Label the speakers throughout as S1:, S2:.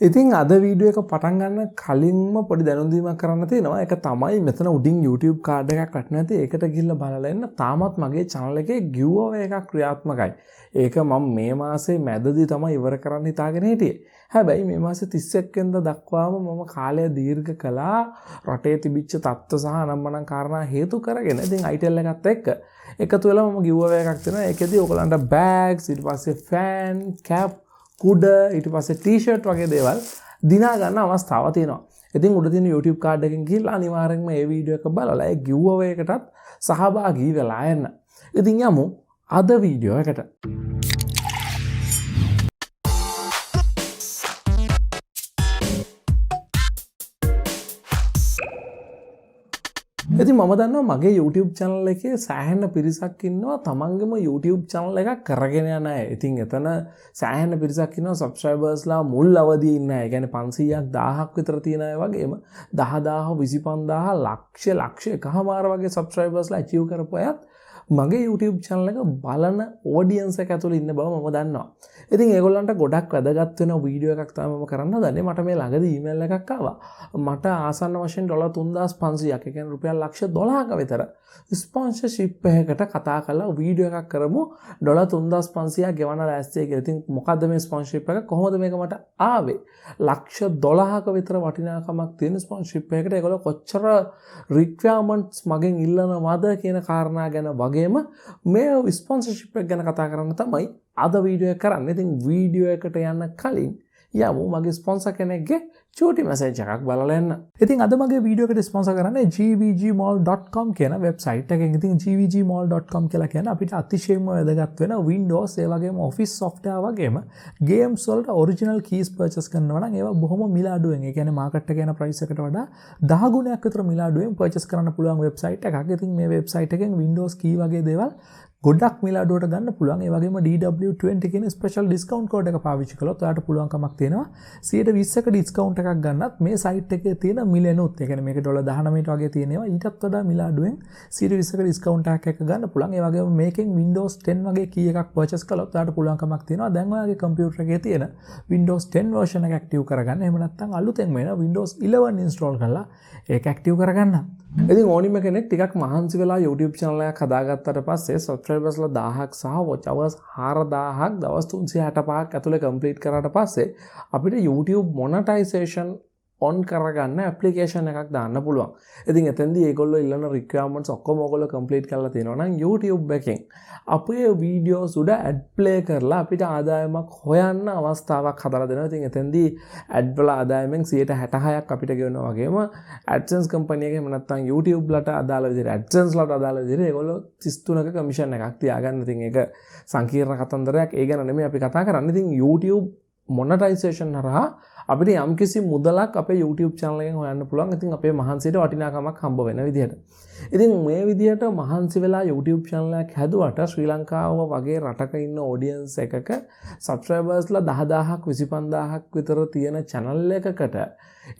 S1: ඉතින් අද වීඩියෝ එක පටන් ගන්න කලින්ම පොඩි දැනුම් දීමක් කරන්න තියෙනවා. ඒක තමයි මෙතන උඩින් YouTube කාඩ් එකක් වටන ඇති. ඒකට ගිහිල්ලා බලලා එන්න. තාමත් මගේ channel එකේ giveaway එකක් ක්‍රියාත්මකයි. ඒක මම මේ මාසේ මැදදී තමයි ඉවර කරන්න හිතාගෙන හිටියේ. හැබැයි මේ මාසේ 31 වෙනිදා දක්වාම මම කාලය දීර්ඝ කළා. රටේ තිබිච්ච තත්ත්ව සහ අනම්මනම් කාරණා හේතු කරගෙන ඉතින් ITL එකත් එක්ක එකතු වෙලා මම giveaway එකක් දෙනවා. ඒකෙදී ඔයගලන්ට bags, ඊට පස්සේ fan, cap, කුඩ, ඊට පස්සේ ටී-ෂර්ට් වගේ දේවල් දිනා ගන්න අවස්ථාවක් තියෙනවා. ඉතින් උඩ තියෙන YouTube කාඩ් එකෙන් ගිහලා අනිවාර්යෙන්ම මේ වීඩියෝ එක බලලා ඒ giveaway එකටත් සහභාගී වෙලා යන්න. ඉතින් යමු අද වීඩියෝ එකට. ඉතින් මම දන්නවා මගේ YouTube channel එකේ සෑහෙන පිරිසක් ඉන්නවා තමන්ගේම YouTube channel එකක් කරගෙන යන අය. ඉතින් එතන සෑහෙන පිරිසක් ඉන්නවා subscribersලා මුල් අවදියේ ඉන්න අය. ඒ කියන්නේ 500ක් 1000ක් විතර තියෙන අය වගේම 10000 25000 ලක්ෂ එකමාර වගේ subscribersලා achieve කරපු අයත් මගේ YouTube channel එක බලන audience එක ඇතුළේ ඉන්න බව මම දන්නවා. ඉතින් ඒගොල්ලන්ට ගොඩක් වැදගත් වෙන වීඩියෝ එකක් තමයි මම කරන්න හදන්නේ. මට මේ ළඟදී ඊමේල් එකක් ආවා. මට ආසන්න වශයෙන් $3500ක්, ඒ කියන්නේ රුපියල් ලක්ෂ 12ක විතර ස්පොන්සර්ෂිප් එකකට කතා කරලා වීඩියෝ එකක් කරමු. $3500ක් ගෙවන්න ලෑස්තියි කියලා. ඉතින් මොකද්ද මේ ස්පොන්සර්ෂිප් එක? කොහොමද මේක මට ආවේ? ලක්ෂ 12ක විතර වටිනාකමක් තියෙන ස්පොන්සර්ෂිප් එකකට ඒගොල්ලෝ කොච්චර රික්වයර්මන්ට්ස් මගෙන් ඉල්ලනවද කියන කාරණා ගැන වගේම මේ ස්පොන්සර්ෂිප් එක ගැන කතා කරන්න තමයි අද වීඩියෝ එක කරන්නේ. ඉතින් වීඩියෝ එකට යන්න කලින් යමු මගේ ස්පොන්සර් කෙනෙක්ගේ චූටි මැසේජ් එකක් බලලා එන්න. ඉතින් අද මගේ වීඩියෝ එකට ස්පොන්සර් කරන්නේ gvgmall.com කියන වෙබ්සයිට් එකෙන්. ඉතින් gvgmall.com කියලා කියන්නේ අපිට අතිශයින්ම වැදගත් වෙන Windows ඒ වගේම Office software වගේම games වලට original keys purchase කරනවා නම් ඒවා බොහොම මිල අඩුවෙන්, ඒ කියන්නේ මාකට් එකේ යන price එකට වඩා 10 ගුණයක් විතර මිල අඩුවෙන් purchase කරන්න පුළුවන් වෙබ්සයිට් එකක්. ඉතින් මේ වෙබ්සයිට් එකෙන් Windows key වගේ දේවල් ගොඩක් මිල අඩුවට ගන්න පුළුවන්. ඒ වගේම DW20 කියන ස්පෙෂල් ඩිස්කවුන්ට් කෝඩ් එක පාවිච්චි කළොත් ඔයාලට පුළුවන්කමක් තියෙනවා 120ක ඩිස්කවුන්ට් එකක් ගන්නත් මේ සයිට් එකේ තියෙන මිලෙනුත්. ඒ කියන්නේ මේක $19ට වගේ තියෙනවා. ඊටත් වඩා මිල අඩුවෙන් 120ක ඩිස්කවුන්ට් එකක් ගන්න පුළුවන්. ඒ වගේම මේකෙන් Windows 10 වගේ key එකක් purchase කළොත් ඔයාලට පුළුවන්කමක් තියෙනවා දැන් ඔයාගේ කම්පියුටර් එකේ තියෙන Windows 10 version එක active කරගන්න. එහෙම නැත්නම් අලුතෙන් වෙන Windows 11 install කරලා ඒක active කරගන්න. ඉතින් ඕනිම කෙනෙක් ටිකක් මහන්සි වෙලා YouTube channel එකක් හදාගත්තට පස්සේ subscribersලා 1000ක් සහ watch hours 4000ක් දවස් 365ක් ඇතුලේ complete කරාට පස්සේ අපිට YouTube monetization on කරගන්න application එකක් දාන්න පුළුවන්. ඉතින් එතෙන්දී ඒගොල්ලෝ ඉල්ලන requirements ඔක්කොම ඔයගොල්ලෝ complete කරලා තියෙනවා නම් YouTube එකෙන් අපේ videos උඩ ad play කරලා අපිට ආදායමක් හොයන්න අවස්ථාවක් හදලා දෙනවා. ඉතින් එතෙන්දී ad වල ආදායමෙන් 66ක් අපිට ගෙවනවා වගේම AdSense company එකේ එහෙම නැත්නම් YouTube ලට අදාළ විදිහට AdSense ලට අදාළ විදිහට ඒගොල්ලෝ 33ක commission එකක් තියාගන්න. ඉතින් ඒක සංකීර්ණ කතන්දරයක්. ඒ ගැන නෙමෙයි අපි කතා කරන්නේ. ඉතින් YouTube monetization හරහා අපිට යම්කිසි මුදලක් අපේ YouTube channel එකෙන් හොයන්න පුළුවන්. ඉතින් අපේ මහන්සියට වටිනාකමක් හම්බ වෙන විදිහට. ඉතින් මේ විදිහට මහන්සි වෙලා YouTube channel එකක් හැදුවට ශ්‍රී ලංකාව වගේ රටක ඉන්න audience එකක subscribersලා 10000ක් 25000ක් විතර තියෙන channel එකකට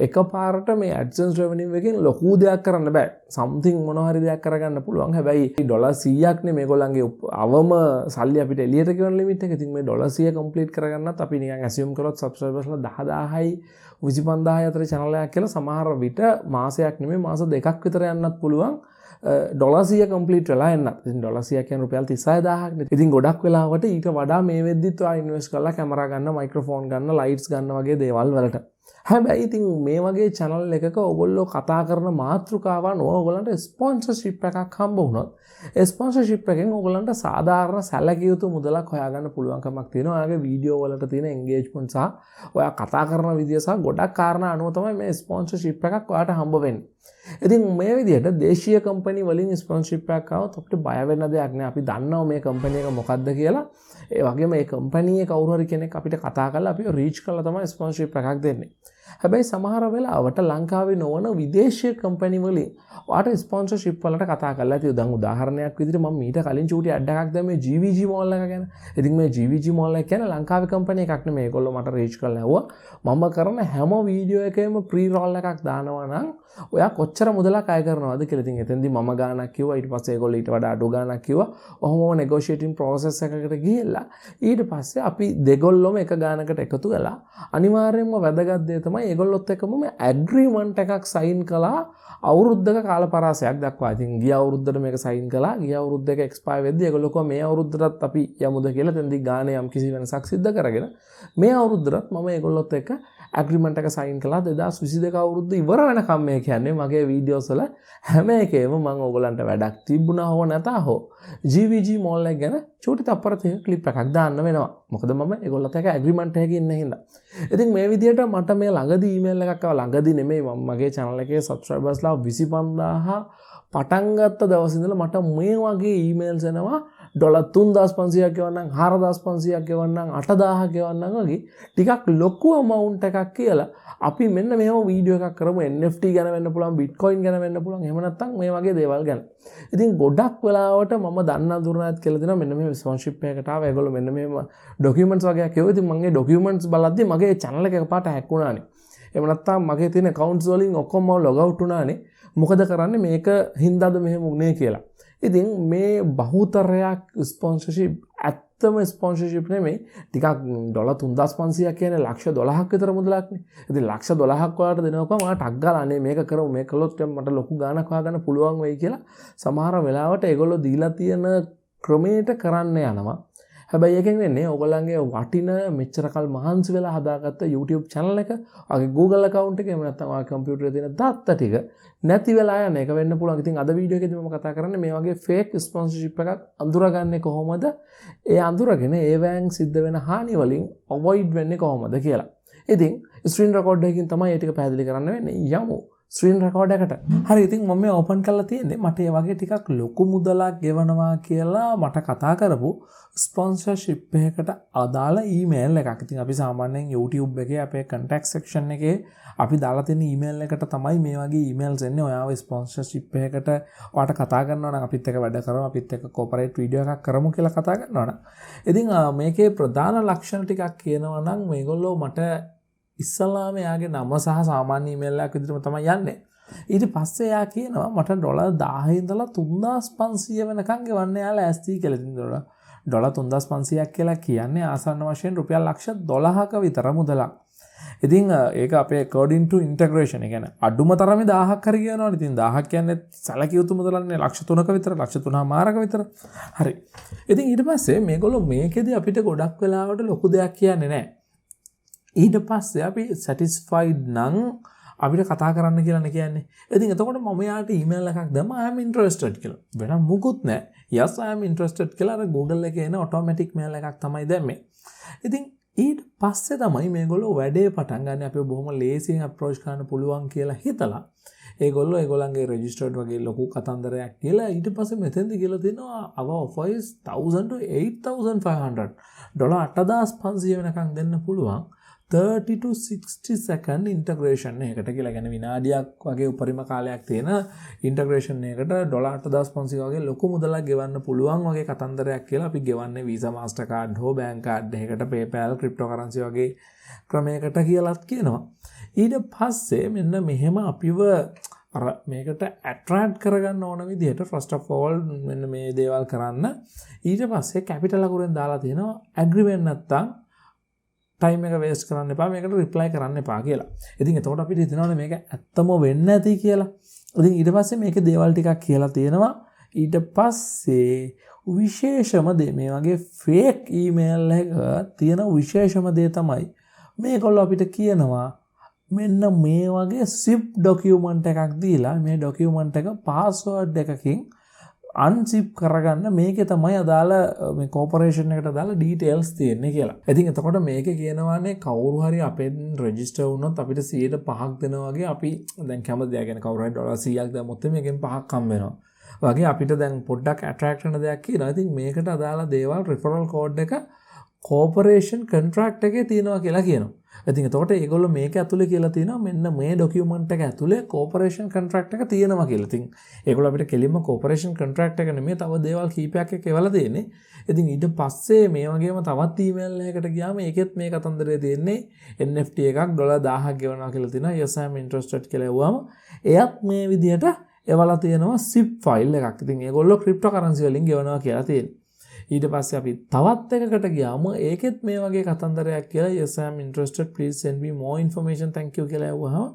S1: එකපාරට මේ AdSense revenue එකෙන් ලොකු දෙයක් කරන්න බෑ. something මොනවා හරි දෙයක් කරගන්න පුළුවන්. හැබැයි $100ක් නේ මේගොල්ලන්ගේ අවම සල්ලි අපිට එළියට ගෙවන limit එක. ඉතින් මේ $100 complete කරගන්නත් අපි නිකන් assume කරොත් subscribersලා 10000යි 25000 අතර channel එකක් කියලා සමහර විට මාසයක් නෙමෙයි මාස දෙකක් විතර යන්නත් පුළුවන්. $100 complete වෙලා එන්න. ඉතින් $100 කියන්නේ රුපියල් 36000ක් නේ. ඉතින් ගොඩක් වෙලාවට ඊට වඩා මේ වෙද්දිත් ඔයා ඉන්වෙස්ට් කරලා කැමරා ගන්න, මයික්‍රොෆෝන් ගන්න, ලයිට්ස් ගන්න වගේ දේවල් වලට. හැබැයි ඉතින් මේ වගේ channel එකක ඔයගොල්ලෝ කතා කරන මාතෘකාවන් ඔයගොල්ලන්ට ස්පොන්සර්ෂිප් එකක් හම්බ වුණොත් ඒ ස්පොන්සර්ෂිප් එකෙන් ඔයගොල්ලන්ට සාධාරණ සැලකිය යුතු මුදලක් හොයාගන්න පුළුවන්කමක් තියෙනවා. ඔයාගේ වීඩියෝ වලට තියෙන engagement සහ ඔයා කතා කරන විදිය සහ ගොඩක් කාරණා අනුව තමයි මේ ස්පොන්සර්ෂිප් එකක් ඔයාට හම්බ වෙන්නේ. ඉතින් මේ විදිහට දේශීය කම්පැනි වලින් ස්පොන්සර්ෂිප් එකක් ආවොත් අපිට බය වෙන්න දෙයක් නෑ. අපි දන්නවා මේ කම්පැනි එක මොකක්ද කියලා. ඒ වගේම මේ කම්පැනි එක කවුරු හරි කෙනෙක් අපිට කතා කරලා අපිව රීච් කරලා තමයි ස්පොන්සර්ෂිප් එකක් දෙන්නේ. හැබැයි සමහර වෙලාවට ලංකාවේ නොවන විදේශීය කම්පැනි වලින් ඔයාට ස්පොන්සර්ෂිප් වලට කතා කරලා ඇති. දැන් උදාහරණයක් විදිහට මම මීට කලින් චූටි ඇඩ් එකක් දැම්මේ GVG mall එක ගැන. ඉතින් මේ GVG mall එක කියන්නේ ලංකාවේ කම්පැනි එකක් නෙමෙයි. ඒගොල්ලෝ මට රීච් කරලා ඇහුවා මම කරන හැම වීඩියෝ එකේම ප්‍රී රෝල් එකක් දානවා නම් ඔයා කොච්චර මුදලක් අය කරනවද කියලා. ඉතින් එතෙන්දි මුලදී මම ගාණක් කිව්වා ඊට පස්සේ ඒගොල්ලෝ ඊට වඩා අඩු ගාණක් කිව්වා. ඔහොම negotiating process එකකට ගිහිල්ලා ඊට පස්සේ අපි දෙගොල්ලොම එක ගාණකට එකතු වෙලා අනිවාර්යයෙන්ම වැදගත් දේ තමයි ඒගොල්ලොත් එක්කම මේ agreement එකක් sign කළා අවුරුද්දක කාල පරාසයක් දක්වා. ඉතින් ගිය අවුරුද්දට මේක sign කළා. ගිය අවුරුද්ද එක expire වෙද්දී ඒගොල්ලෝ කිව්වා මේ අවුරුද්දටත් අපි යමුද කියලා. එතෙන්දී ගාණේ යම් කිසි වෙනසක් සිද්ධ කරගෙන මේ අවුරුද්දටත් මම ඒගොල්ලොත් එක්ක ඇග්‍රීමන්ට් එක සයින් කළා 2022 අවුරුද්ද ඉවර වෙනකම්. මේ කියන්නේ මගේ වීඩියෝස් වල හැම එකේම මම ඕගලන්ට වැඩක් තිබුණා හෝ නැතා හෝ GVG මෝල් එක ගැන චූටි තප්පර 30 ක්ලිප් එකක් දාන්න වෙනවා. මොකද මම ඒගොල්ලොත් එක්ක ඇග්‍රීමන්ට් එකක ඉන්න හින්දා. ඉතින් මේ විදිහට මට මේ ළඟදී ඊමේල් එකක් ආවා. ළඟදී නෙමෙයි මම මගේ channel එකේ subscribersලා 25000 පටන් ගත්ත දවස් ඉඳලා මට මේ වගේ ඊමේල්ස් එනවා $3500ක් ගෙවන්නම් 4500ක් ගෙවන්නම් 8000ක් ගෙවන්නම් වගේ ටිකක් ලොකු amount එකක් කියලා අපි මෙන්න මෙහෙම වීඩියෝ එකක් කරමු NFT ගැන වෙන්න පුළුවන් Bitcoin ගැන වෙන්න පුළුවන් එහෙම නැත්නම් මේ වගේ දේවල් ගැන. ඉතින් ගොඩක් වෙලාවට මම දන්න දුරනාත් කියලා දෙනවා මෙන්න මේ ස්පොන්සර්ෂිප් එකකට ආව ඒගොල්ලෝ මෙන්න මෙහෙම ඩොකියුමන්ට්ස් වගේක් කියුවා. ඉතින් මගේ ඩොකියුමන්ට්ස් බලද්දි මගේ channel එක එකපාරට හැක් වුණානේ. එහෙම නැත්නම් මගේ තියෙන accounts වලින් ඔක්කොම ලොග් අවුට් වුණානේ. මොකද කරන්නේ මේක හින්දාද මෙහෙම වුනේ කියලා. ඉතින් මේ බහුතරයක් ස්පොන්සර්ෂිප් ඇත්තම ස්පොන්සර්ෂිප් නෙමෙයි ටිකක් $3500ක් කියන්නේ $1,12,000ක් විතර මුදලක්නේ. ඉතින් $1,12,000ක් වලට දෙනවකම මම ටක් ගාලා අනේ මේක කරමු මේක කළොත් මට ලොකු ගාණක් හොයාගන්න පුළුවන් වෙයි කියලා සමහර වෙලාවට ඒගොල්ලෝ දීලා තියෙන ක්‍රමයට කරන්න යනවා. හැබැයි එකෙන් වෙන්නේ ඔයගොල්ලන්ගේ වටින මෙච්චර කල් මහන්සි වෙලා හදාගත්ත YouTube channel එක, ඔයගේ Google account එක, එහෙම නැත්නම් ඔයගේ කම්පියුටරේ තියෙන data ටික නැති වෙලා යන එක වෙන්න පුළුවන්. ඉතින් අද වීඩියෝ එකේදී මම කතා කරන්නේ මේ වගේ fake sponsorship එකක් අඳුරගන්නේ කොහොමද? ඒ අඳුරගෙන ඒවෙන් සිද්ධ වෙන හානි වලින් avoid වෙන්නේ කොහොමද කියලා. ඉතින් screen record එකකින් තමයි ඒ ටික පැහැදිලි කරන්න වෙන්නේ. යමු ස්ක්‍රීන් රෙකෝඩ් එකට. හරි ඉතින් මම මේ ඕපන් කරලා තියෙන්නේ මට ඒ වගේ ටිකක් ලොකු මුදලක් ගෙවනවා කියලා මට කතා කරපු ස්පොන්සර්ෂිප් එකකට අදාළ ඊමේල් එකක්. ඉතින් අපි සාමාන්‍යයෙන් YouTube එකේ අපේ contact section එකේ අපි දාලා තියෙන ඊමේල් එකට තමයි මේ වගේ ඊමේල්ස් එන්නේ. ඔයාව ස්පොන්සර්ෂිප් එකකට ඔයාට කතා කරනවා නම් අපිත් එක්ක වැඩ කරමු, අපිත් එක්ක කෝපරේට් වීඩියෝ එකක් කරමු කියලා කතා කරනවා නම්. ඉතින් මේකේ ප්‍රධාන ලක්ෂණ ටිකක් කියනවා නම් මේගොල්ලෝ මට ඉස්සලාම එයාගේ නම සහ සාමාන්‍ය ඊමේල් එකක් විදිහටම තමයි යන්නේ. ඊට පස්සේ එයා කියනවා මට $1000 ඉඳලා 3500 වෙනකන් ගෙවන්න යාලා ඇස්ති කියලා. ඉතින් $3500ක් කියලා කියන්නේ ආසන්න වශයෙන් $12,00,000ක විතර මුදලක්. ඉතින් ඒක අපේ according to integration ඒ කියන්නේ අඩුම තරමේ 1000ක් හරි කියනවනේ. ඉතින් 1000ක් කියන්නේ සැලකිය යුතු මුදලන්නේ $3,00,000ක විතර, $3,03,000ක විතර. හරි. ඉතින් ඊට පස්සේ මේගොල්ලෝ මේකෙදි අපිට ගොඩක් වෙලාවට ලොකු දෙයක් කියන්නේ නැහැ. ඊට පස්සේ අපි satisfied නම් අපිට කතා කරන්න කියලානේ කියන්නේ. ඉතින් එතකොට මම යාට ඊමේල් එකක් දැම්මා I am interested කියලා. වෙන මොකුත් නැහැ. yes I am interested කියලා අර Google එකේ එන automatic mail එකක් තමයි දැම්මේ. ඉතින් ඊට පස්සේ තමයි මේගොල්ලෝ වැඩේ පටන් ගන්න. අපි බොහොම ලේසියෙන් approach කරන්න පුළුවන් කියලා හිතලා ඒගොල්ලෝ ඒගොල්ලන්ගේ registered වගේ ලොකු කතන්දරයක් කියලා ඊට පස්සේ මෙතෙන්දි කියලා තියෙනවා our offer is 1000 to 8500 $8500 වෙනකන් දෙන්න පුළුවන් 30 to 60 second integration එකකට කියලා. කියන්නේ විනාඩියක් වගේ උපරිම කාලයක් තියෙන integration එකකට $8500 වගේ ලොකු මුදලක් ගෙවන්න පුළුවන් වගේ කතන්දරයක් කියලා අපි ගෙවන්නේ Visa Mastercard හෝ bank card එකකට PayPal cryptocurrency වගේ ක්‍රමයකට කියලාත් කියනවා. ඊට පස්සේ මෙන්න මෙහෙම අපිව අර මේකට attract කරගන්න ඕන විදිහට first of all මෙන්න මේ දේවල් කරන්න. ඊට පස්සේ capital අකුරෙන් දාලා තියෙනවා agreement නැත්තම් time එක waste කරන්න එපා, මේකට reply කරන්න එපා කියලා. ඉතින් එතකොට අපිට හිතෙනවානේ මේක ඇත්තම වෙන්න ඇති කියලා. ඉතින් ඊට පස්සේ මේකේ දේවල් ටිකක් කියලා තියෙනවා. ඊට පස්සේ විශේෂම දේ මේ වගේ fake email එක තියෙන විශේෂම දේ තමයි මේගොල්ලෝ අපිට කියනවා මෙන්න මේ වගේ zip document එකක් දීලා මේ document එක password එකකින් unzip කරගන්න මේකේ තමයි අදාළ මේ corporation එකට අදාළ details තියෙන්නේ කියලා. ඉතින් එතකොට මේකේ කියනවානේ කවුරු හරි අපෙන් register වුණොත් අපිට 105ක් දෙනවා වගේ අපි දැන් කැමති දෙයක් ගැන කවුරු හරි $100ක් දැම්මොත් මේකෙන් 5ක් හම්බ වෙනවා. වගේ අපිට දැන් පොඩ්ඩක් attract වෙන දෙයක් කියනවා. ඉතින් මේකට අදාළ දේවල් referral code එක corporation contract එකේ තියෙනවා කියලා කියනවා. ඉතින් එතකොට ඒගොල්ලෝ මේක ඇතුලේ කියලා තියෙනවා මෙන්න මේ document එක ඇතුලේ corporation contract එක තියෙනවා කියලා. ඉතින් ඒගොල්ලෝ අපිට කෙලින්ම corporation contract එක නෙමෙයි තව දේවල් කීපයක් එක්ක එවලා දෙන්නේ. ඉතින් ඊට පස්සේ මේ වගේම තවත් email එකකට ගියාම ඒකෙත් මේ කතන්දරේ තියෙන්නේ NFT එකක් $1000ක් ගෙවනවා කියලා තියෙනවා. yes I am interested කියලා එවුවාම එයත් මේ විදිහට ඒවල තියෙනවා zip file එකක්. ඉතින් ඒගොල්ලෝ cryptocurrency වලින් ගෙවනවා කියලා තියෙනවා. ඊට පස්සේ අපි තවත් එකකට ගියාම ඒකෙත් මේ වගේ කතන්දරයක් කියලා yes I am interested please send me more information thank you කියලා ඇහුවහම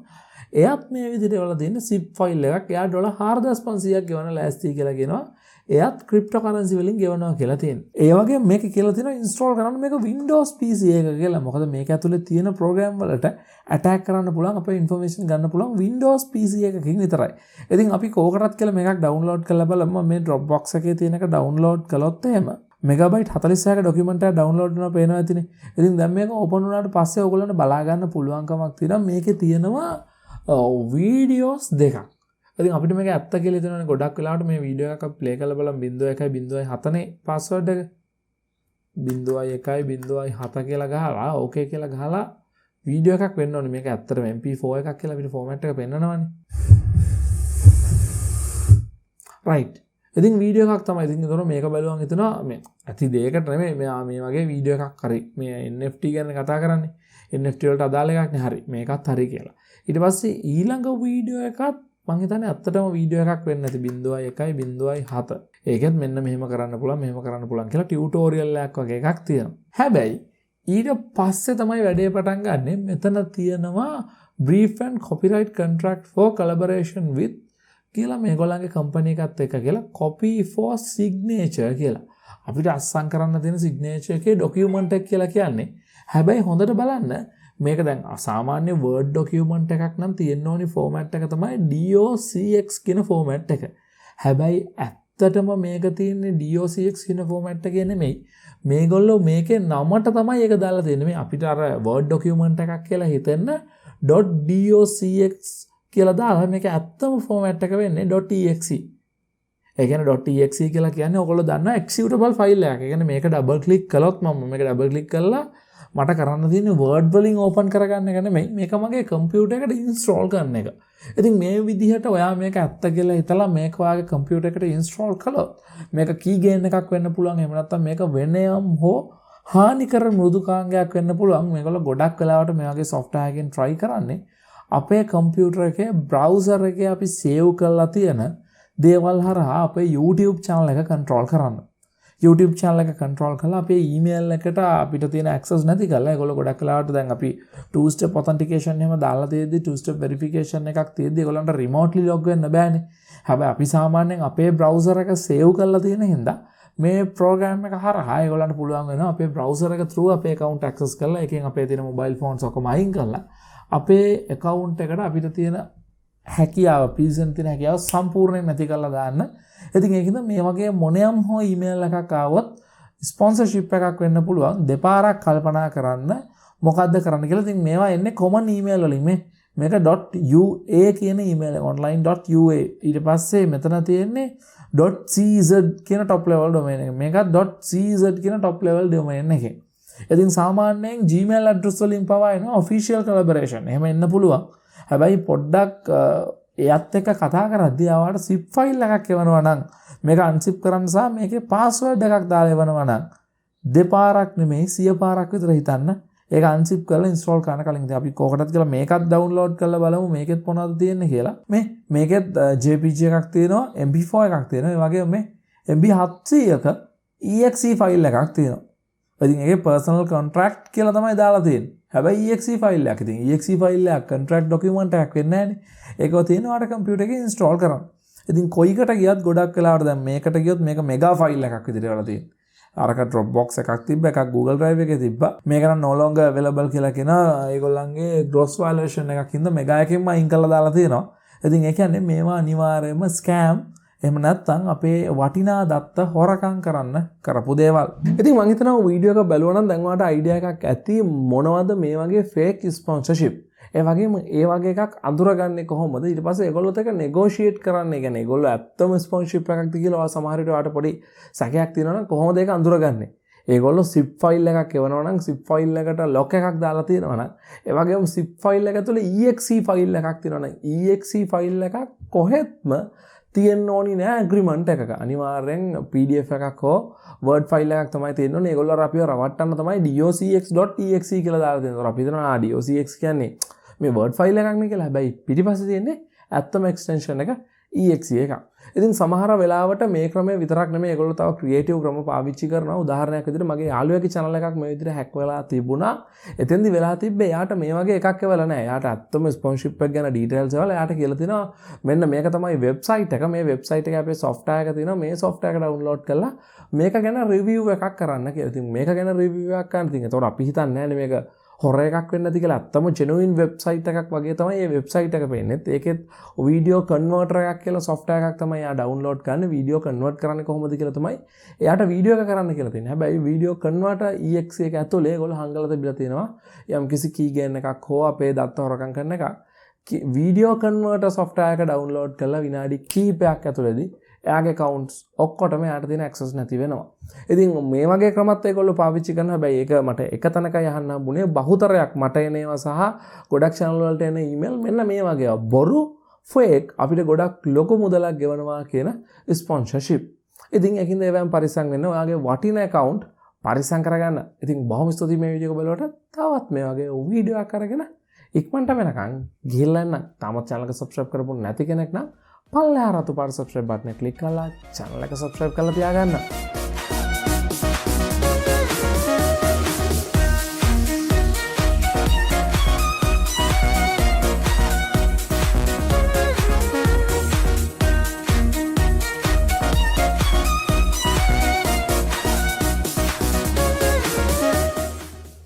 S1: එයාත් මේ විදිහට වල දෙන්න zip file එකක් එයා $4500ක් ගෙවන ලෑස්ති කියලා කියනවා. එයාත් cryptocurrency වලින් ගෙවනවා කියලා තියෙනවා. ඒ වගේ මේක කියලා තියෙනවා install කරන්න මේක Windows PC එක කියලා. මොකද මේක ඇතුලේ තියෙන program වලට attack කරන්න පුළුවන් අපේ information ගන්න පුළුවන් Windows PC එකකින් විතරයි. ඉතින් අපි කෝකටත් කියලා මේකක් download කරලා බලමු. මේ Dropbox එකේ තියෙන එක download කළොත් එහෙම megabyte 46ක document එක download කරනවා පේනවා ඇතිනේ. ඉතින් දැන් මේක open වුණාට පස්සේ ඔයගොල්ලන්ට බලා ගන්න පුළුවන්කමක් තියෙනවා. මේකේ තියෙනවා videos දෙකක්. ඉතින් අපිට මේක ඇත්ත කියලා හිතනවනේ ගොඩක් වෙලාවට මේ වීඩියෝ එකක් අපි ප්ලේ කරලා බලමු 0.1.7 නේ පාස්වර්ඩ් එක 0.1.7 කියලා ගහලා ඕකේ කියලා ගහලා වීඩියෝ එකක් වෙන්න ඕනේ. මේක ඇත්තටම MP4 එකක් කියලා අපිට ෆෝමැට් එක පෙන්නනවනේ. right. ඉතින් වීඩියෝ එකක් තමයි. ඉතින් ඒතකොට මේක බලුවම හිතනවා මේ ඇති දෙයකට නෙමෙයි මේ වගේ වීඩියෝ එකක් හරි. මේ NFT ගැන කතා කරන්නේ. NFT වලට අදාළ එකක් නේ හරි. මේකත් හරි කියලා. ඊට පස්සේ ඊළඟ වීඩියෝ එකත් මං හිතන්නේ ඇත්තටම වීඩියෝ එකක් වෙන්න ඇති 0.1.7. ඒකෙත් මෙන්න මෙහෙම කරන්න පුළුවන් කියලා ටියුටෝරියල් එකක් වගේ එකක් තියෙනවා. හැබැයි ඊට පස්සේ තමයි වැඩේ පටන් ගන්නෙ. මෙතන තියෙනවා brief and copyright contract for collaboration with කියලා මේගොල්ලන්ගේ කම්පැනි එකත් එක්ක කියලා copy for signature කියලා. අපිට අස්සම් කරන්න තියෙන signature එකේ document එක කියලා කියන්නේ. හැබැයි හොඳට බලන්න මේක දැන් සාමාන්‍ය Word document එකක් නම් තියෙන්න ඕනි format එක තමයි DOCX කියන format එක. හැබැයි ඇත්තටම මේක තියෙන්නේ DOCX කියන format එකේ නෙමෙයි. මේගොල්ලෝ මේකේ නමට තමයි ඒක දාලා තියෙන්නේ. මේ අපිට අර Word document එකක් කියලා හිතෙන්න .docx කියලා දාලා මේක ඇත්තම format එක වෙන්නේ .exe. ඒ කියන්නේ .exe කියලා කියන්නේ ඔයගොල්ලෝ දන්නා executable file එකක්. ඒ කියන්නේ මේක double click කළොත් මම මේක double click කළා මට කරන්න තියෙන්නේ Word වලින් open කරගන්න එක නෙමෙයි. මේක මගේ computer එකට install කරන එක. ඉතින් මේ විදිහට ඔයා මේක ඇත්ත කියලා හිතලා මේක ඔයාගේ computer එකට install කළොත් මේක key gain එකක් වෙන්න පුළුවන්. එහෙම නැත්නම් මේක වෙනයම් හෝ හානිකර මෘදුකාංගයක් වෙන්න පුළුවන්. මේගොල්ලෝ ගොඩක් වෙලාවට මේ වගේ software එකකින් try කරන්නේ අපේ computer එකේ browser එකේ අපි save කරලා තියෙන දේවල් හරහා අපේ YouTube channel එක control කරන්න. YouTube channel එක control කරලා අපේ email එකට අපිට තියෙන access නැති කරලා ඒගොල්ලෝ ගොඩක් වෙලාවට දැන් අපි two step authentication එහෙම දාලා තියෙද්දි two step verification එකක් තියෙද්දි ඒගොල්ලන්ට remotely log වෙන්න බෑනේ. හැබැයි අපි සාමාන්‍යයෙන් අපේ browser එක save කරලා තියෙන හින්දා මේ program එක හරහා ඒගොල්ලන්ට පුළුවන් වෙනවා අපේ browser එක through අපේ account access කරලා එකෙන් අපේ තියෙන mobile phones ඔක්කොම අයින් කරලා අපේ account එකට අපිට තියෙන හැකියාව පිළිසෙන් තියෙන හැකියාව සම්පූර්ණයෙන් නැති කරලා දාන්න. ඉතින් ඒකින්ද මේ වගේ මොනියම් හෝ ඊමේල් එකක් ආවොත් ස්පොන්සර්ෂිප් එකක් වෙන්න පුළුවන්. දෙපාරක් කල්පනා කරන්න මොකද්ද කරන්න කියලා. ඉතින් මේවා එන්නේ common email වලින් මේක .ua කියන email එක online.ua. ඊට පස්සේ මෙතන තියෙන්නේ .cz කියන top level domain එක. මේකත් .cz කියන top level domain එකේ. ඉතින් සාමාන්‍යයෙන් Gmail address වලින් පවා එනවා official collaboration. එහෙම එන්න පුළුවන්. හැබැයි පොඩ්ඩක් එයත් එක්ක කතා කරද්දී ආවට zip file එකක් එවනවා නම් මේක unzip කරන්න සහ මේකේ password එකක් දාලා එවනවා නම් දෙපාරක් නෙමෙයි 100 පාරක් විතර හිතන්න. ඒක unzip කරලා install කරන කලින් ඉතින් අපි කොකටද කියලා මේකත් download කරලා බලමු මේකෙත් මොනවද තියෙන්නේ කියලා. මේකෙත් JPG එකක් තියෙනවා, MP4 එකක් තියෙනවා. ඒ වගේම මේ MB 700ක exe file එකක් තියෙනවා. ඉතින් ඒකේ personal contract කියලා තමයි දාලා තියෙන්නේ. හැබැයි exe file එකක්. ඉතින් exe file එක contract document එකක් වෙන්නේ නැහැනේ. ඒකව තියෙනවාට computer එකේ install කරන්න. ඉතින් කොයිකට ගියත් ගොඩක් වෙලාවට දැන් මේකට ගියොත් මේක mega file එකක් විදිහට වෙලා තියෙනවා. අරක Dropbox එකක් තිබ්බ එකක් Google Drive එකේ තිබ්බා. මේක නම් no longer available කියලා කියන ඒගොල්ලන්ගේ gross violation එකක් හින්දා mega එකෙන්ම අයින් කරලා දාලා තියෙනවා. ඉතින් ඒ කියන්නේ මේවා අනිවාර්යයෙන්ම scam එහෙම නැත්නම් අපේ වටිනා දත්ත හොරකම් කරන්න කරපු දේවල්. ඉතින් මම හිතනවා වීඩියෝ එක බලුවා නම් දැන් ඔයාලට අයිඩියා එකක් ඇති මොනවද මේ වගේ fake sponsorship. ඒ වගේම ඒ වගේ එකක් අඳුරගන්නේ කොහොමද? ඊට පස්සේ ඒගොල්ලොත් එක negotiate කරන්නේ. කියන්නේ ඒගොල්ලෝ ඇත්තම sponsorship එකක්ද කියලා ඔයා සමහර විට ඔයාලට පොඩි සැකයක් තියෙනවා නම් කොහොමද ඒක අඳුරගන්නේ? ඒගොල්ලෝ zip file එකක් එවනවා නම් zip file එකට lock එකක් දාලා තියෙනවා නම් ඒ වගේම zip file එක ඇතුලේ exe file එකක් තියෙනවා නම් exe file එකක් කොහෙත්ම තියෙන්න ඕනි නෑ agreement එකක. අනිවාර්යෙන් PDF එකක් හෝ Word file එකක් තමයි තියෙන්න ඕනේ. ඒගොල්ලෝ අපිව රවට්ටන්න තමයි docx.exe කියලා දාලා තියෙනවා. අපි හිතනවා docx කියන්නේ මේ Word file එකක් නේ කියලා. හැබැයි පිටිපස්සේ තියෙන්නේ ඇත්තම extension එක EXE එක. ඉතින් සමහර වෙලාවට මේ ක්‍රමය විතරක් නෙමෙයි ඒගොල්ලෝ තව ක්‍රියේටිව් ක්‍රම පාවිච්චි කරනවා. උදාහරණයක් විදිහට මගේ යාළුවෙක්ගේ channel එකක් මේ විදිහට හැක් වෙලා තිබුණා. එතෙන්දි වෙලා තිබ්බේ එයාට මේ වගේ එකක් එවලා නැහැ. එයාට ඇත්තම ස්පොන්සර්ෂිප් එක ගැන ඩීටේල්ස් එවලා එයාට කියලා තිනවා මෙන්න මේක තමයි වෙබ්සයිට් එක. මේ වෙබ්සයිට් එකේ අපේ software එක තියෙනවා. මේ software එක download කරලා මේක ගැන review එකක් කරන්න කියලා. ඉතින් මේක ගැන review එකක් කරන්න. ඉතින් ඒතකොට අපි හිතන්නේ නැහැ මේක හොර එකක් වෙන්න ඇති කියලා. අත්තම genuine website එකක් වගේ තමයි මේ website එක පේන්නේ. ඒකෙත් video converter එකක් කියලා software එකක් තමයි එයා download කරන්නේ. video convert කරන්නේ කොහොමද කියලා තමයි එයාට video එක කරන්න කියලා තියෙන්නේ. හැබැයි video converter EXE එක ඇතුලේ ඒගොල්ලෝ හංගලා තිබිලා තියෙනවා යම් කිසි keygen එකක් හෝ අපේ දත්ත හොරකම් කරන එකක්. video converter software එක download කරලා විනාඩි කිහිපයක් ඇතුළතදී එයාගේ accounts ඔක්කොටම එයාට තියෙන access නැති වෙනවා. ඉතින් මේ වගේ ක්‍රමත් ඒගොල්ලෝ පාවිච්චි කරනවා. හැබැයි ඒක මට එක තැනකයි අහන්න හම්බුනේ බහුතරයක් මට එන ඒවා සහ ගොඩක් channel වලට එන email මෙන්න මේ වගේ බොරු fake අපිට ගොඩක් ලොකු මුදලක් ගෙවනවා කියන sponsorship. ඉතින් ඒකින්ද ඒවෙන් පරිස්සම් වෙන්න ඔයාගේ වටින account පරිස්සම් කරගන්න. ඉතින් බොහොම ස්තුතියි මේ වීඩියෝ එක බලුවට. තවත් මේ වගේ වීඩියෝ එකක් අරගෙන ඉක්මනට වෙනකන් ගිහිල්ලා යන්න. තාමත් channel එක subscribe කරපු නැති කෙනෙක් නම් පල්ලෙහා රතු පාට subscribe button එක click කරලා channel එක subscribe කරලා තියාගන්න.